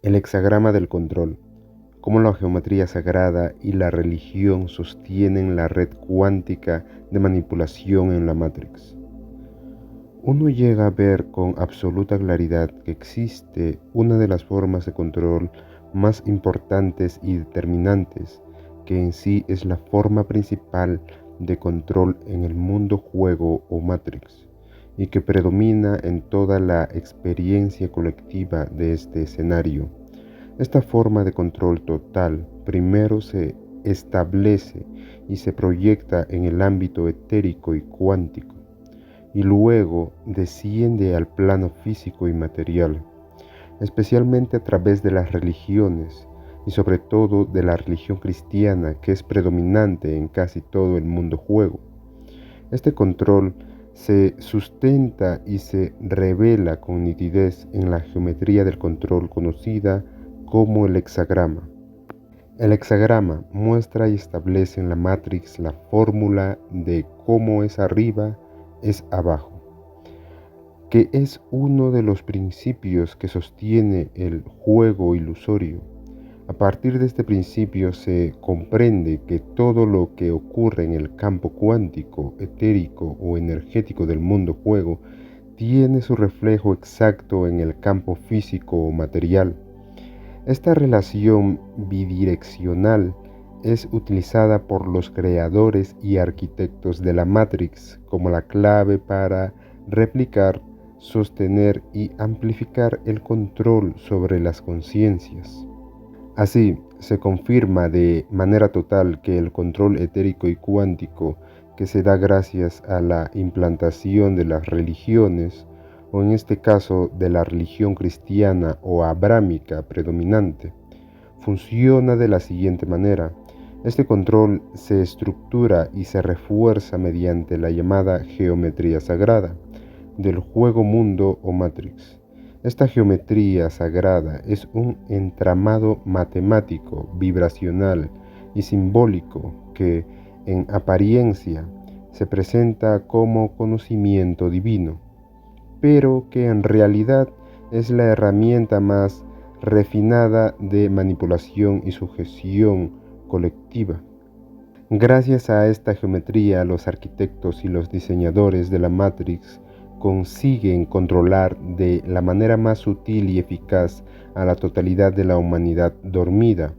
El hexagrama del control. Cómo la geometría sagrada y la religión sostienen la red cuántica de manipulación en la Matrix. Uno llega a ver con absoluta claridad que existe una de las formas de control más importantes y determinantes, que en sí es la forma principal de control en el mundo juego o Matrix, y que predomina en toda la experiencia colectiva de este escenario. Esta forma de control total primero se establece y se proyecta en el ámbito etérico y cuántico, y luego desciende al plano físico y material, especialmente a través de las religiones, y sobre todo de la religión cristiana, que es predominante en casi todo el mundo juego. Este control se sustenta y se revela con nitidez en la geometría del control conocida como el hexagrama. El hexagrama muestra y establece en la Matrix la fórmula de cómo es arriba, es abajo, que es uno de los principios que sostiene el juego ilusorio. A partir de este principio se comprende que todo lo que ocurre en el campo cuántico, etérico o energético del mundo juego tiene su reflejo exacto en el campo físico o material. Esta relación bidireccional es utilizada por los creadores y arquitectos de la Matrix como la clave para replicar, sostener y amplificar el control sobre las conciencias. Así, se confirma de manera total que el control etérico y cuántico que se da gracias a la implantación de las religiones, o en este caso de la religión cristiana o abrámica predominante, funciona de la siguiente manera. Este control se estructura y se refuerza mediante la llamada geometría sagrada del juego mundo o Matrix. Esta geometría sagrada es un entramado matemático, vibracional y simbólico que, en apariencia, se presenta como conocimiento divino, pero que en realidad es la herramienta más refinada de manipulación y sujeción colectiva. Gracias a esta geometría, los arquitectos y los diseñadores de la Matrix consiguen controlar de la manera más sutil y eficaz a la totalidad de la humanidad dormida.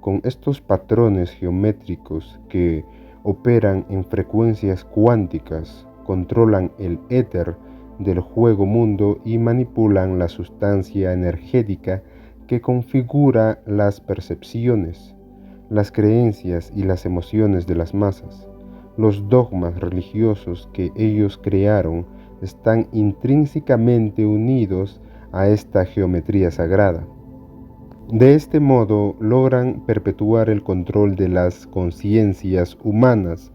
Con estos patrones geométricos que operan en frecuencias cuánticas, controlan el éter del juego mundo y manipulan la sustancia energética que configura las percepciones, las creencias y las emociones de las masas. Los dogmas religiosos que ellos crearon están intrínsecamente unidos a esta geometría sagrada. De este modo logran perpetuar el control de las conciencias humanas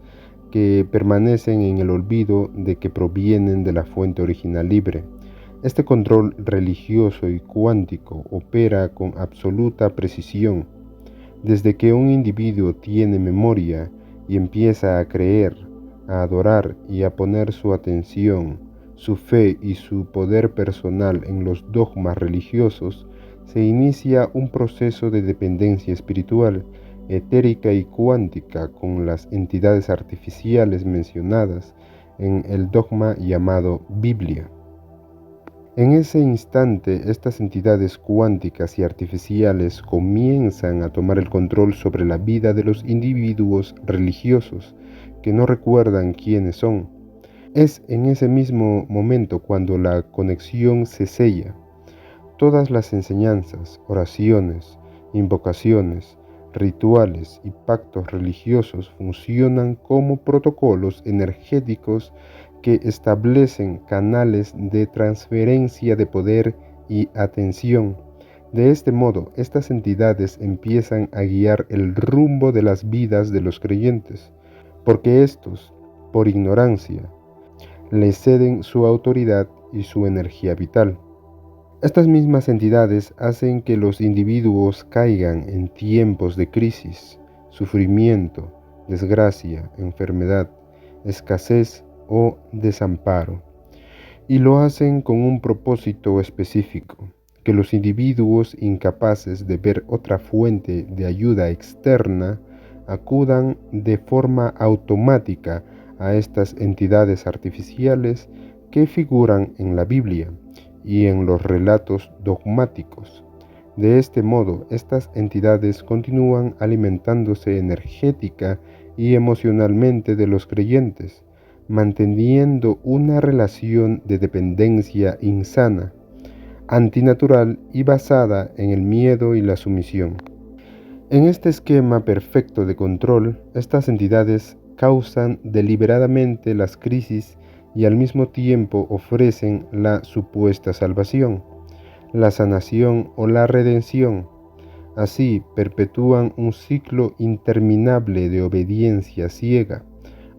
que permanecen en el olvido de que provienen de la fuente original libre. Este control religioso y cuántico opera con absoluta precisión. Desde que un individuo tiene memoria y empieza a creer, a adorar y a poner su atención, su fe y su poder personal en los dogmas religiosos, se inicia un proceso de dependencia espiritual, etérica y cuántica con las entidades artificiales mencionadas en el dogma llamado Biblia. En ese instante, estas entidades cuánticas y artificiales comienzan a tomar el control sobre la vida de los individuos religiosos que no recuerdan quiénes son. Es en ese mismo momento cuando la conexión se sella. Todas las enseñanzas, oraciones, invocaciones, rituales y pactos religiosos funcionan como protocolos energéticos que establecen canales de transferencia de poder y atención. De este modo, estas entidades empiezan a guiar el rumbo de las vidas de los creyentes, porque estos, por ignorancia, le ceden su autoridad y su energía vital. Estas mismas entidades hacen que los individuos caigan en tiempos de crisis, sufrimiento, desgracia, enfermedad, escasez o desamparo, y lo hacen con un propósito específico: que los individuos incapaces de ver otra fuente de ayuda externa acudan de forma automática a estas entidades artificiales que figuran en la Biblia y en los relatos dogmáticos. De este modo, estas entidades continúan alimentándose energética y emocionalmente de los creyentes, manteniendo una relación de dependencia insana, antinatural y basada en el miedo y la sumisión. En este esquema perfecto de control, estas entidades causan deliberadamente las crisis y al mismo tiempo ofrecen la supuesta salvación, la sanación o la redención. Así perpetúan un ciclo interminable de obediencia ciega,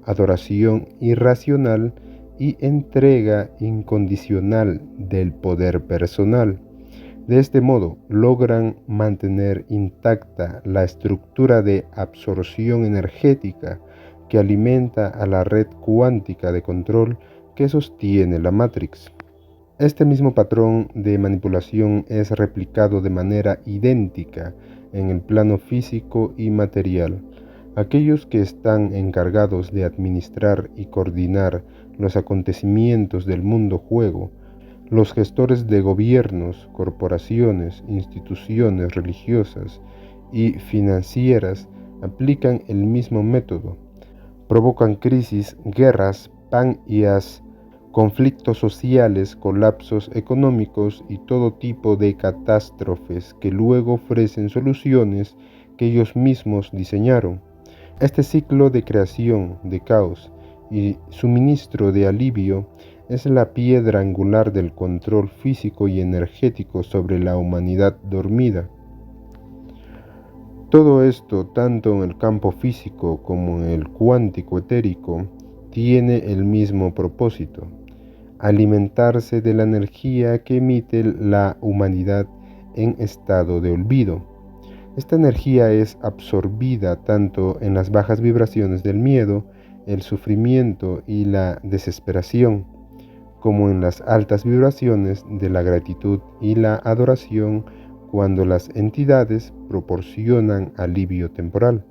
adoración irracional y entrega incondicional del poder personal. De este modo, logran mantener intacta la estructura de absorción energética que alimenta a la red cuántica de control que sostiene la Matrix. Este mismo patrón de manipulación es replicado de manera idéntica en el plano físico y material. Aquellos que están encargados de administrar y coordinar los acontecimientos del mundo juego, los gestores de gobiernos, corporaciones, instituciones religiosas y financieras aplican el mismo método. Provocan crisis, guerras, pandemias, conflictos sociales, colapsos económicos y todo tipo de catástrofes que luego ofrecen soluciones que ellos mismos diseñaron. Este ciclo de creación, de caos y suministro de alivio es la piedra angular del control físico y energético sobre la humanidad dormida. Todo esto, tanto en el campo físico como en el cuántico etérico, tiene el mismo propósito: alimentarse de la energía que emite la humanidad en estado de olvido. Esta energía es absorbida tanto en las bajas vibraciones del miedo, el sufrimiento y la desesperación, como en las altas vibraciones de la gratitud y la adoración, cuando las entidades proporcionan alivio temporal.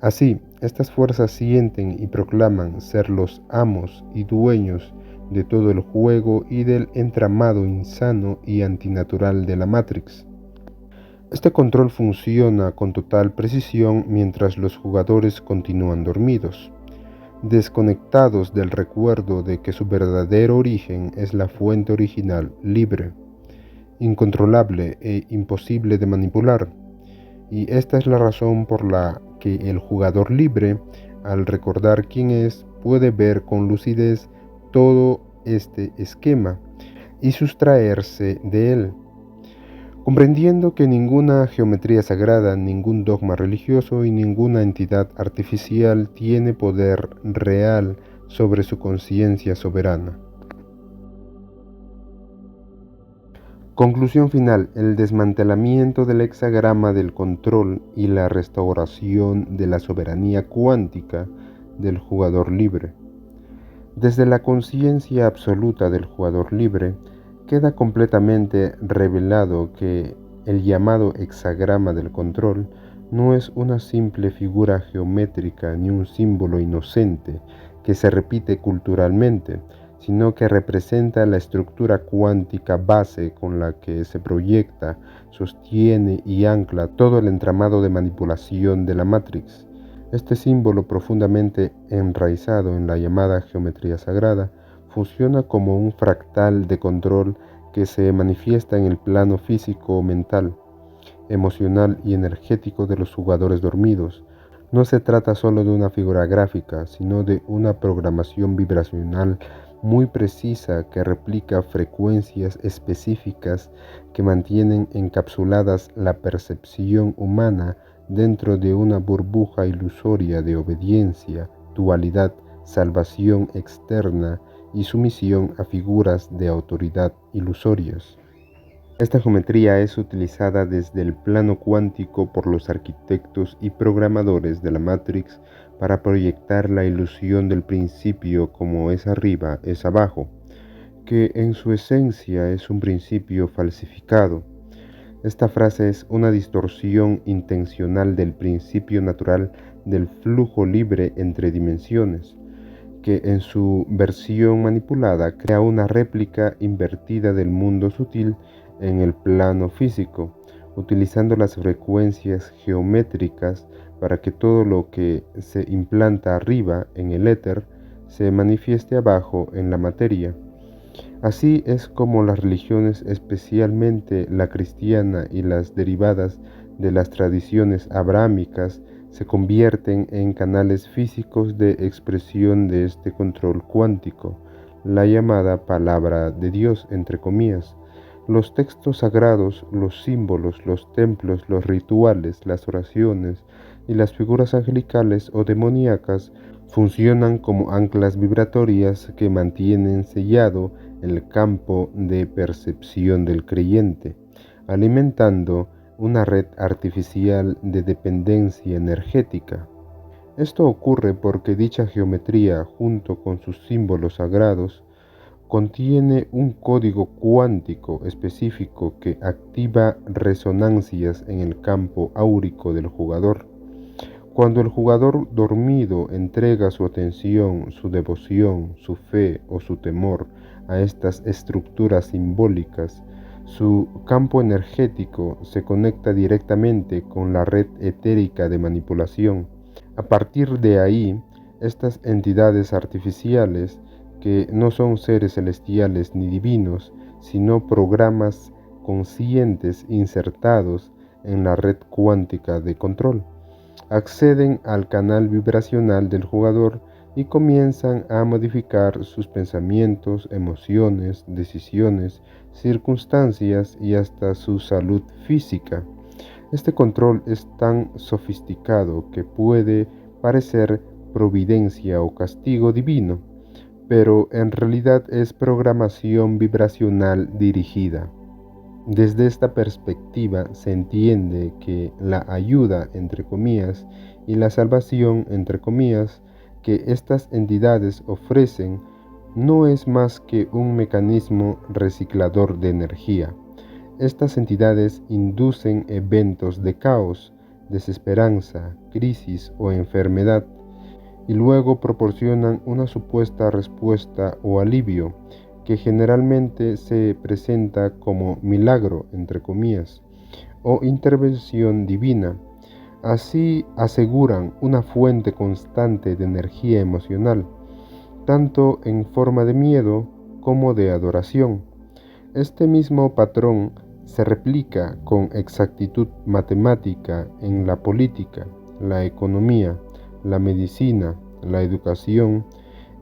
Así, estas fuerzas sienten y proclaman ser los amos y dueños de todo el juego y del entramado insano y antinatural de la Matrix. Este control funciona con total precisión mientras los jugadores continúan dormidos, desconectados del recuerdo de que su verdadero origen es la fuente original libre, incontrolable e imposible de manipular. Y esta es la razón por la que el jugador libre, al recordar quién es, puede ver con lucidez todo este esquema y sustraerse de él, comprendiendo que ninguna geometría sagrada, ningún dogma religioso y ninguna entidad artificial tiene poder real sobre su conciencia soberana. Conclusión final: el desmantelamiento del hexagrama del control y la restauración de la soberanía cuántica del jugador libre. Desde la conciencia absoluta del jugador libre, queda completamente revelado que el llamado hexagrama del control no es una simple figura geométrica ni un símbolo inocente que se repite culturalmente, sino que representa la estructura cuántica base con la que se proyecta, sostiene y ancla todo el entramado de manipulación de la Matrix. Este símbolo, profundamente enraizado en la llamada geometría sagrada, funciona como un fractal de control que se manifiesta en el plano físico, mental, emocional y energético de los jugadores dormidos. No se trata solo de una figura gráfica, sino de una programación vibracional muy precisa que replica frecuencias específicas que mantienen encapsuladas la percepción humana dentro de una burbuja ilusoria de obediencia, dualidad, salvación externa y sumisión a figuras de autoridad ilusorias. Esta geometría es utilizada desde el plano cuántico por los arquitectos y programadores de la Matrix para proyectar la ilusión del principio como es arriba, es abajo, que en su esencia es un principio falsificado. Esta frase es una distorsión intencional del principio natural del flujo libre entre dimensiones, que en su versión manipulada crea una réplica invertida del mundo sutil en el plano físico, utilizando las frecuencias geométricas para que todo lo que se implanta arriba en el éter se manifieste abajo en la materia. Así es como las religiones, especialmente la cristiana y las derivadas de las tradiciones abrahámicas, se convierten en canales físicos de expresión de este control cuántico, la llamada palabra de Dios, entre comillas. Los textos sagrados, los símbolos, los templos, los rituales, las oraciones y las figuras angelicales o demoníacas funcionan como anclas vibratorias que mantienen sellado el campo de percepción del creyente, alimentando una red artificial de dependencia energética. Esto ocurre porque dicha geometría, junto con sus símbolos sagrados, contiene un código cuántico específico que activa resonancias en el campo áurico del jugador. Cuando el jugador dormido entrega su atención, su devoción, su fe o su temor a estas estructuras simbólicas, su campo energético se conecta directamente con la red etérica de manipulación. A partir de ahí, estas entidades artificiales, que no son seres celestiales ni divinos, sino programas conscientes insertados en la red cuántica de control, acceden al canal vibracional del jugador y comienzan a modificar sus pensamientos, emociones, decisiones, circunstancias y hasta su salud física. Este control es tan sofisticado que puede parecer providencia o castigo divino, pero en realidad es programación vibracional dirigida. Desde esta perspectiva se entiende que la ayuda, entre comillas, y la salvación, entre comillas, que estas entidades ofrecen no es más que un mecanismo reciclador de energía. Estas entidades inducen eventos de caos, desesperanza, crisis o enfermedad, y luego proporcionan una supuesta respuesta o alivio, que generalmente se presenta como milagro, entre comillas, o intervención divina. Así aseguran una fuente constante de energía emocional, tanto en forma de miedo como de adoración. Este mismo patrón se replica con exactitud matemática en la política, la economía, la medicina, la educación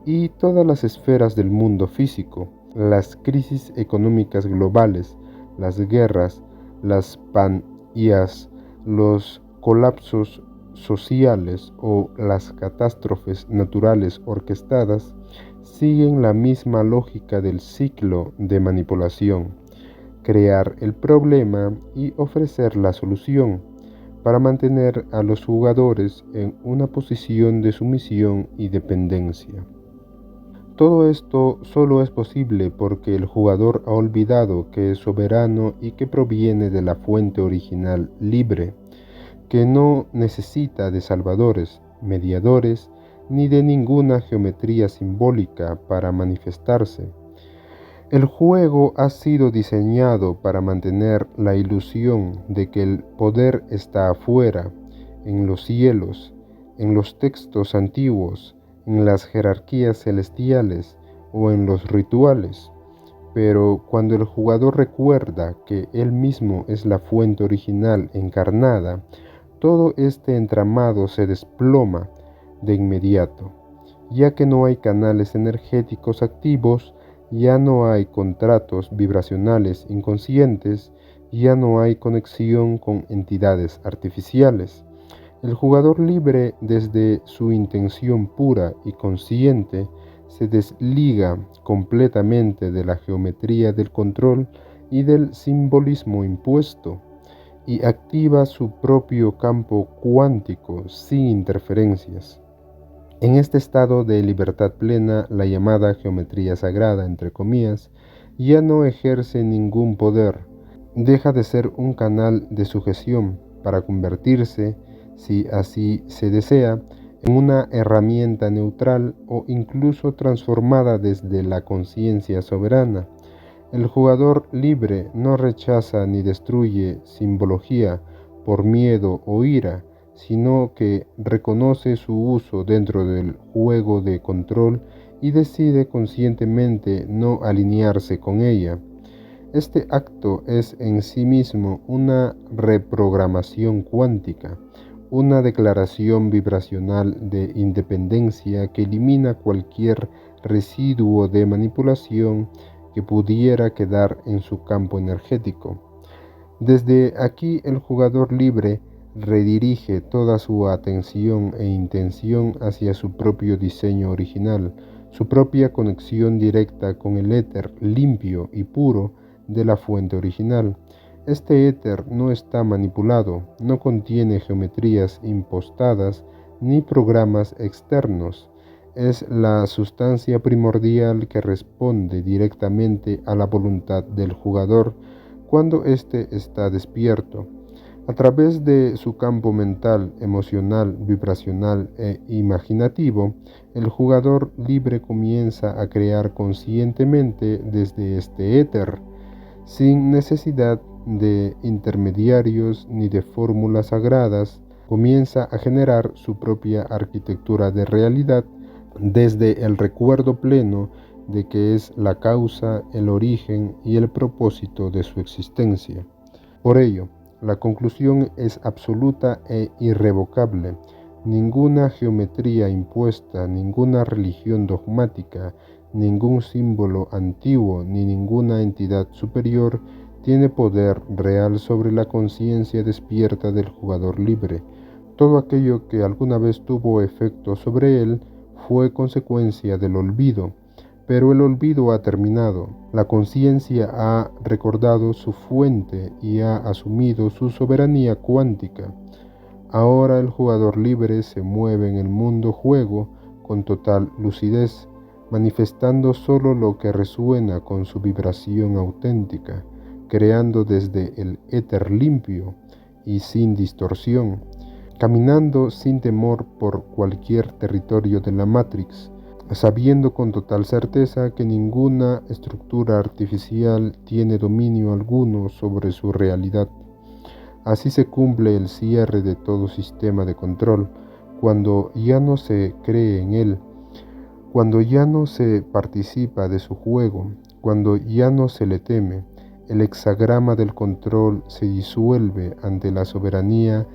y todas las esferas del mundo físico. Las crisis económicas globales, las guerras, las pandemias, los colapsos sociales o las catástrofes naturales orquestadas siguen la misma lógica del ciclo de manipulación: crear el problema y ofrecer la solución, para mantener a los jugadores en una posición de sumisión y dependencia. Todo esto solo es posible porque el jugador ha olvidado que es soberano y que proviene de la fuente original libre, que no necesita de salvadores, mediadores, ni de ninguna geometría simbólica para manifestarse. El juego ha sido diseñado para mantener la ilusión de que el poder está afuera, en los cielos, en los textos antiguos, en las jerarquías celestiales o en los rituales. Pero cuando el jugador recuerda que él mismo es la fuente original encarnada, todo este entramado se desploma de inmediato, ya que no hay canales energéticos activos, ya no hay contratos vibracionales inconscientes, ya no hay conexión con entidades artificiales. El jugador libre, desde su intención pura y consciente, se desliga completamente de la geometría del control y del simbolismo impuesto, y activa su propio campo cuántico sin interferencias. En este estado de libertad plena, la llamada geometría sagrada, entre comillas, ya no ejerce ningún poder, deja de ser un canal de sujeción para convertirse, si así se desea, en una herramienta neutral o incluso transformada desde la conciencia soberana. El jugador libre no rechaza ni destruye simbología por miedo o ira, sino que reconoce su uso dentro del juego de control y decide conscientemente no alinearse con ella. Este acto es en sí mismo una reprogramación cuántica, una declaración vibracional de independencia que elimina cualquier residuo de manipulación que pudiera quedar en su campo energético. Desde aquí el jugador libre redirige toda su atención e intención hacia su propio diseño original, su propia conexión directa con el éter limpio y puro de la fuente original. Este éter no está manipulado, no contiene geometrías impostadas ni programas externos. Es la sustancia primordial que responde directamente a la voluntad del jugador cuando éste está despierto. A través de su campo mental, emocional, vibracional e imaginativo, el jugador libre comienza a crear conscientemente desde este éter, sin necesidad de intermediarios ni de fórmulas sagradas, comienza a generar su propia arquitectura de realidad desde el recuerdo pleno de que es la causa, el origen y el propósito de su existencia. Por ello, la conclusión es absoluta e irrevocable. Ninguna geometría impuesta, ninguna religión dogmática, ningún símbolo antiguo ni ninguna entidad superior tiene poder real sobre la conciencia despierta del jugador libre. Todo aquello que alguna vez tuvo efecto sobre él fue consecuencia del olvido, pero el olvido ha terminado. La conciencia ha recordado su fuente y ha asumido su soberanía cuántica. Ahora el jugador libre se mueve en el mundo juego con total lucidez, manifestando solo lo que resuena con su vibración auténtica, creando desde el éter limpio y sin distorsión, caminando sin temor por cualquier territorio de la Matrix, sabiendo con total certeza que ninguna estructura artificial tiene dominio alguno sobre su realidad. Así se cumple el cierre de todo sistema de control, cuando ya no se cree en él, cuando ya no se participa de su juego, cuando ya no se le teme. El hexagrama del control se disuelve ante la soberanía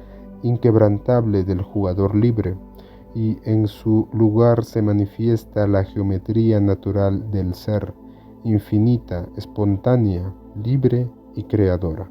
inquebrantable del jugador libre, y en su lugar se manifiesta la geometría natural del ser, infinita, espontánea, libre y creadora.